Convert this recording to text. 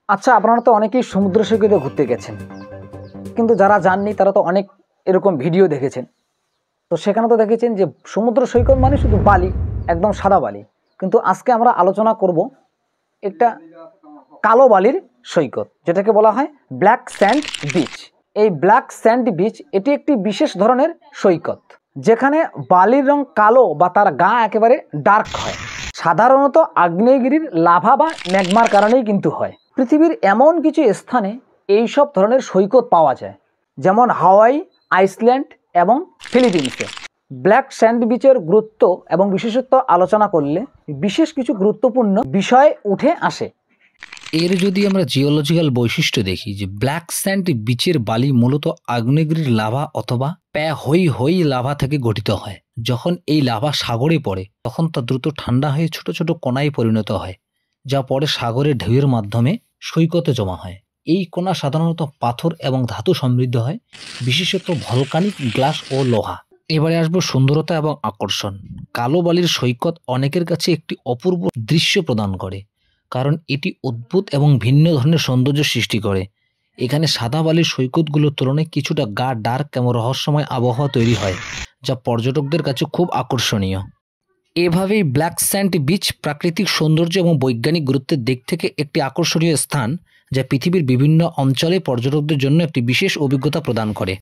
আচ্ছা, আপনারা তো অনেকেই সমুদ্র সৈকতে ঘুরতে গেছেন, কিন্তু যারা যাননি তারা তো অনেক এরকম ভিডিও দেখেছেন। তো সেখানে তো দেখেছেন যে সমুদ্র সৈকত মানে শুধু বালি, একদম সাদা বালি। কিন্তু আজকে আমরা আলোচনা করব একটা কালো বালির সৈকত, যেটাকে বলা হয় ব্ল্যাক স্যান্ড বিচ। এই ব্ল্যাক স্যান্ড বিচ এটি একটি বিশেষ ধরনের সৈকত, যেখানে বালির রং কালো বা তার গা একেবারে ডার্ক হয়। সাধারণত আগ্নেয়গিরির লাভা বা ম্যাগমার কারণেই কিন্তু হয়। পৃথিবীর এমন কিছু স্থানে এই সব ধরনের সৈকত পাওয়া যায়, যেমন হাওয়াই, আইসল্যান্ড এবং ফিলিপিন্সে। ব্ল্যাক স্যান্ড বিচের গুরুত্ব এবং বিশেষত্ব আলোচনা করলে বিশেষ কিছু গুরুত্বপূর্ণ বিষয় উঠে আসে। এর যদি আমরা জিওলজিক্যাল বৈশিষ্ট্য দেখি, যে ব্ল্যাক স্যান্ড বিচের বালি মূলত আগ্নেয়গিরির লাভা অথবা হই লাভা থেকে গঠিত হয়। যখন এই লাভা সাগরে পড়ে তখন তা দ্রুত ঠান্ডা হয়ে ছোট ছোট কণায় পরিণত হয়, যা পরে সাগরের ঢেউয়ের মাধ্যমে সৈকতে জমা হয়। এই কণা সাধারণত পাথর এবং ধাতু সমৃদ্ধ হয়, বিশেষত ভলকানিক গ্লাস ও লোহা। এবারে আসবো সুন্দরতা এবং আকর্ষণ। কালো বালির সৈকত অনেকের কাছে একটি অপূর্ব দৃশ্য প্রদান করে, কারণ এটি অদ্ভুত এবং ভিন্ন ধরনের সৌন্দর্য সৃষ্টি করে। এখানে সাদা বালির সৈকতগুলোর তুলনায় কিছুটা গা ডার্ক এবং রহস্যময় আবহাওয়া তৈরি হয়, যা পর্যটকদের কাছে খুব আকর্ষণীয়। এভাবেই ব্ল্যাক স্যান্ড বিচ প্রাকৃতিক সৌন্দর্য এবং বৈজ্ঞানিক গুরুত্বের দিক থেকে একটি আকর্ষণীয় স্থান, যা পৃথিবীর বিভিন্ন অঞ্চলে পর্যটকদের জন্য একটি বিশেষ অভিজ্ঞতা প্রদান করে।